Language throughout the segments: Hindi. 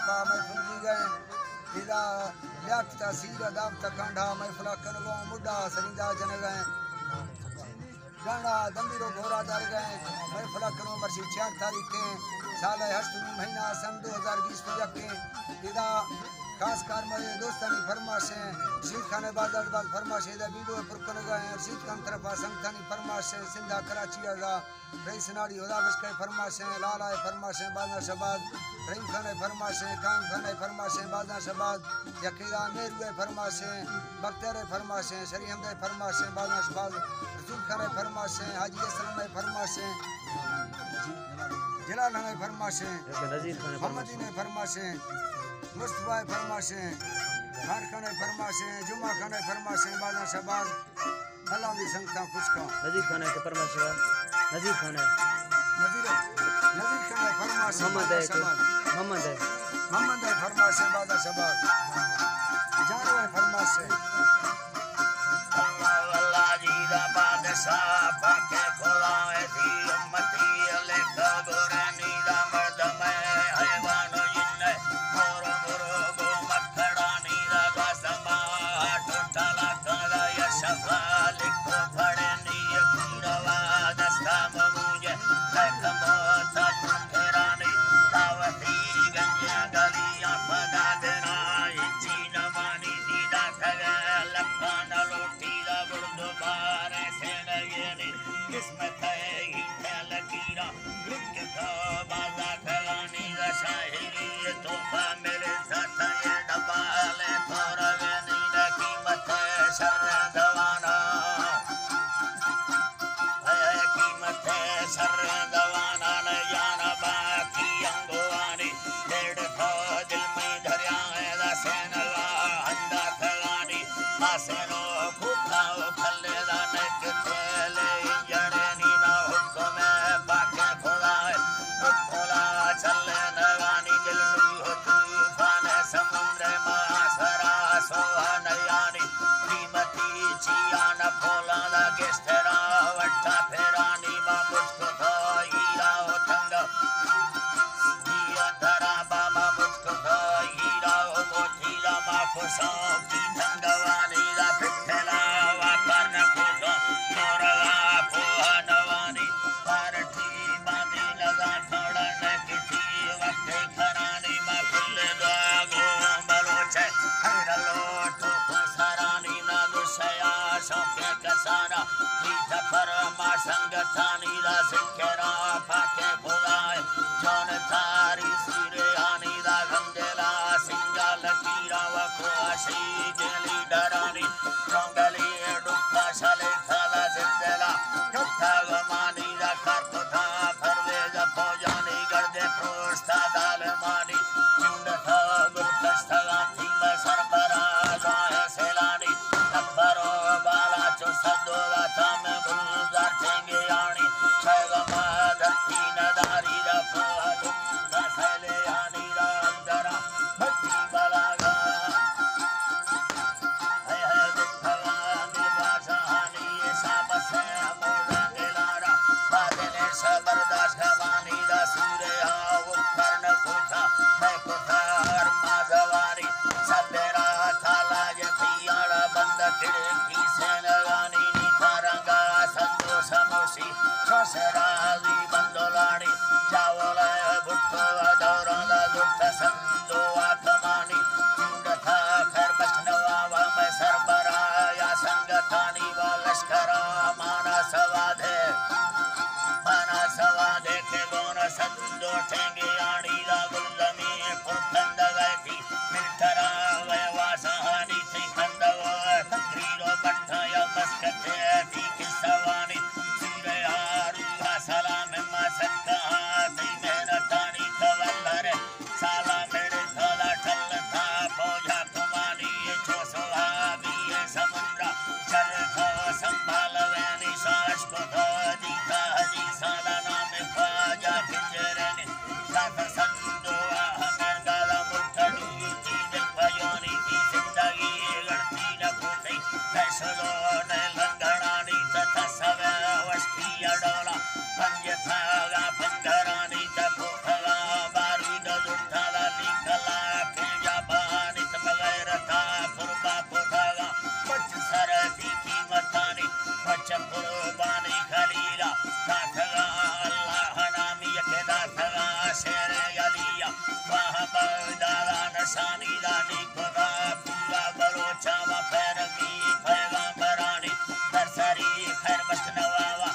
का महफिल जी गए इदा व्याख्ता सीर दावत कांडा महफिल कनगो मुड्डा सरिंदा जन गए गाना दंबीरो घोरा दर गए महफिल करो वर्षी 4 तारीख के साल हस्तमी महीना सन 2020 के इदा खास कार मेरे दोस्तानी फरमाशे शीत खाने बाजार बाग फरमाशे दा वीडियो पुरकन गए शीत खान तरफा संगतानी फरमाशे सिंधा कराची आजा रईस नाड़ी होदा बसके फरमाशे लाला फरमाशे बाजा शबाद रहीम खाने फरमाशे कायम खाने फरमाशे बाजा शबाद यकीदा मेरुए फरमाशे बख्तियार फरमाशे शरीहम दे फरमाशे बाजा शबाद रसूल खाने फरमाशे हाजी असलम फरमाशे जलाल खाने फरमाशे मोहम्मदी ने फरमाशे मुस्तफा फरमाशे खान खाने फरमाशे जुमा खाने फरमाशे बाजा शबाद अल्लाह दी संगता खुश का नजीर खाने के फरमाशे नजीर खाने फरमाशे मोहम्मद है फरमाशे बाजा शबाद जानवर फरमाशे अल्लाह जी दा बादशाह पाके खुलाए थी उम्मती अले कबरानी दा मर्द में हैवान जिन्ने मोर गो मखड़ानी दा कसमा टोटला कला यशफा लिखो फड़े नी पीरवा दस्ता मुझे लखमो तरानी दावती गंजा गलियां पदा देना चीन मानी सीधा खगा लखान लोटी दा बुर्द बारे से लगेनी किस्मत है ही लकीरा लिख का बाजा खगानी दा शायरी तोहफा मेरे साथ ये डबाले थोड़ा गनी दा कीमत है शर दवाना कीमत है शर दवाना न जाना बाकी अंगवानी डेढ़ खो दिल में धरिया है दा सेनला हंदा खगानी आसेनो खुखाओ खले दा नक तेले जड़े नी ना हुक्म पाके खुदा खुला चले नगानी दिल नी हो तूफान समुद्र महासरा सोहन यानी कीमती चियान फोला दा गेस्टरा वट्टा फेरानी मा मुझको तो हीरा हो तंग धरा बाबा मुझको तो हीरा हो मोतीला मा खुशा की धंगवानी दा पिठला वाकर न खुशो मोरला पोहनवानी पारठी बांधी लगा थोड़ा न किसी वक्त खरानी मा फुल दागो बलोचे हर लोटो खुसरानी ना दुशया शौके कसाना मीठा फरमा संगठानी दा सिखरा पाके खुदाए जौन थारी सिरे आनी दा गंजेला सिंगा लकीरा वको आशी जेली डरानी चौंगली डुक्का शले थाला जिंदला ठुठा गमानी दा करकुथा फरवेज फौजानी गर्दे प्रोस्ता दाल मानी चुंड था गुरकस्ता गांधी में सरबरा जाए सेलानी तब्बरो बाला चो सदोला था में बुलदार ठेंगे आनी छगमा धरती नदारी दा फुआ दुक्का सले गलिया वहाँ बगदादा नशानी दानी खुदा पूरा बलोचा व पैरमी पैगंबरानी दरसरी खैर बशनवावा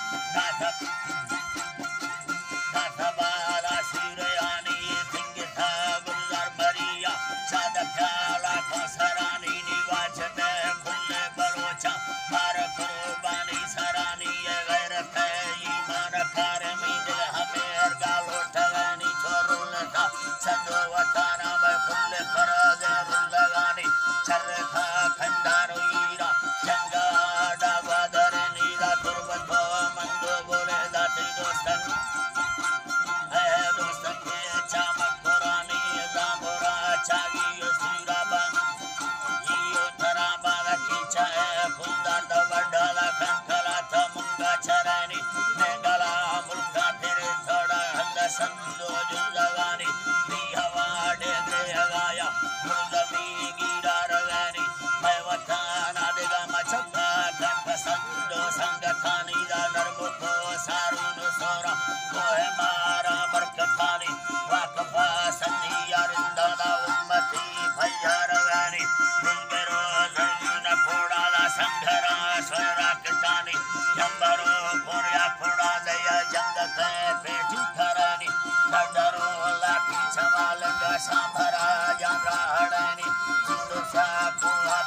बाला सूरयानी सिंह था गुलजार बरिया सादा प्याला खसरानी निवाज में खुले बलोचा मार कुर्बानी सरानी ये गैरत है ईमान कार मीद हमें गालो ठगानी छोरुल था संदो वताना में खुले परदे रुलगानी चरखा खंडारो ईरा जंगा डागवादर नीला तुरबतो मंदो बोले दाती दोस्तन संदो जुलगानी हवा डेगे हगाया मुर्दमी गिरा रगानी मैं वताना देगा मचका कंठ संदो संगठानी दा नरमुखो सारुन सोरा कोहे मारा बरकतानी वाकफा सन्नी यारिंदा उम्मती भैया रगानी मुंगरो जर्जुन फोड़ा संघरा स्वरा कटानी जंबरो कोरिया फोड़ा दया जंग पे पेटी खरानी डरो लाठी सवाल का सांभरा जाना हड़नी सुंदर सा कुआ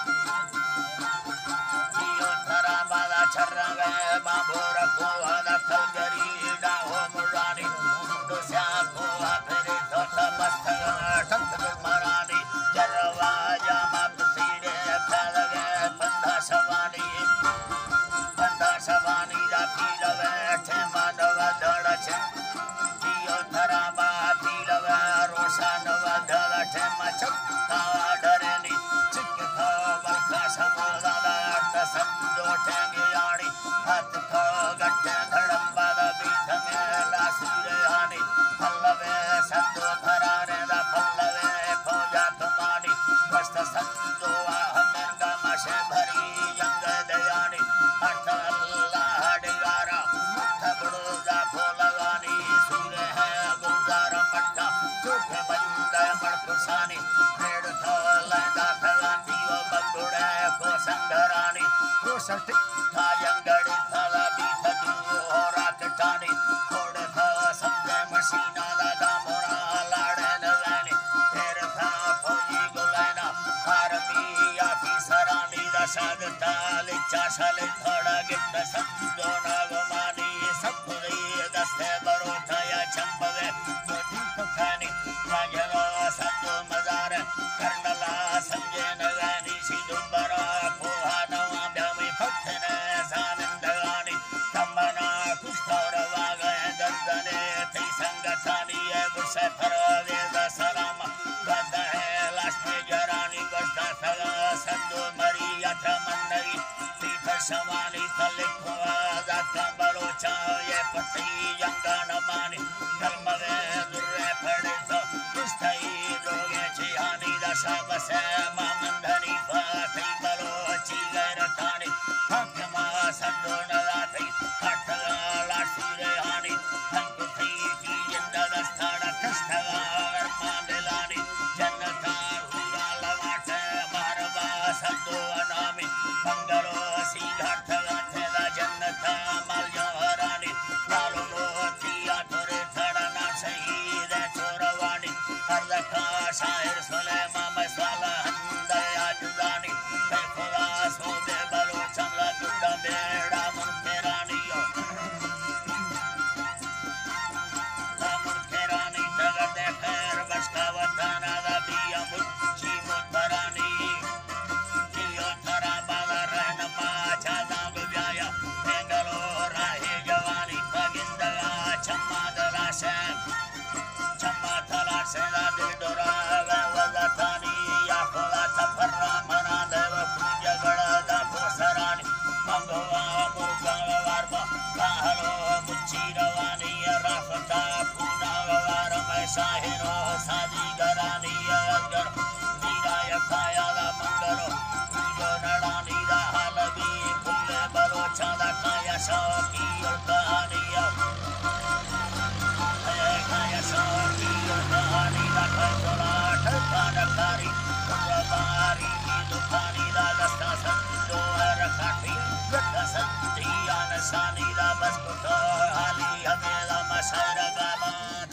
जियो थरा बाला छर्रा गए बाबूर कुआ दखल गरी डाहो मुरानी सुंदर सा कुआ फिर थोड़ा मस्त ठक मरानी जरवा जामा पसीने फैल गए बंदा सवानी राखी लवे ठे मानव धड़ छे संदो ठेंगियानी हाथ खो गट्टे धड़म्बा बीच में लासूरे हानी पल्लवे संदो धराने दा पल्लवे खोजा तुमानी कष्ट संदो आहमेंगा मशे भरी यंग दयानी अर्थ अल्लाह डिगारा मत्था बुड़ूजा खोलगानी सूरे है गुलजार मट्टा चोखे बंदे मड़कुसानी रेड़ थोला दाखलानी वो बंदुड़े को संघरानी सट कायंगड़ी थला बीथ दू होरा कटानी कोड़ था समझे मशीना दादा मोरा लाड़े नगानी तेर था फौजी गुलाना फारमी आफी सरानी रसाद ताली चाशले थोड़ा गिफ्ट संदो नागमानी सपुरी दस्ते बरोठा या चंबवे गोटी पखानी राजलो संदो मजार करनला समझे नगानी सिदुंबरा कोहा नवा भक्तने सानंदगानी तमना कुष्ठौरवा गए दर्दने थी संगठानी है बुसे फरवेद सलाम गद है लाश्मे जरानी बस्ता थगा संदो मरी यथ मंदगी तीथ सवानी थलिखवा जाता बलोचा ये पति यंगन मानी धर्मवे दुर्रे पड़े तो कुष्ठई रोगे छिहानी दशा बसे मामंधनी फाती बलोची गैरतानी हकमा संदो नगाथी खटगा लाशूरे हानी हंकुथी की जिंदा दस्ताड़ा कष्टगा गर्मा दिलानी जन्नता हुआ लवाटे मारवा संदो अनामी मंगलो सीघाट गाथेला जन्नता माल जोहरानी लालो मोतिया तुरे थड़ना शहीद चोरवानी हरदका शायर सुलेमा मसाला हंदा याजुदानी खुदा सोबे बलो चमला गुड्डा बेड़ा मुर्खेरानियो मुर्खेरानी तगर दे खैर बसका वताना दा बिया मुच्ची मुतरानी जियो थरा बाला रहनमा छादा गुजाया बेंगलो राहे जवानी पगिंदगा छम्मा दलाशे छम्मा तलाशे दा दिल डोरा वजातानी या खोला तफर्रा मना देव पूजा गड़ा दा पोसरानी मंगवा मुर्गा वारबा काहलो मुच्ची रवानी राफता पूना वार में साहिरो सादी गरानी अगर मीरा यखाया दा मंगलो पूजो नड़ानी दा हालबी फुल्ले बलोचा दा काया शौकी और कहानिया काया शौकी और कहानी Sanida Baskuto Ali Amela Masara Gaman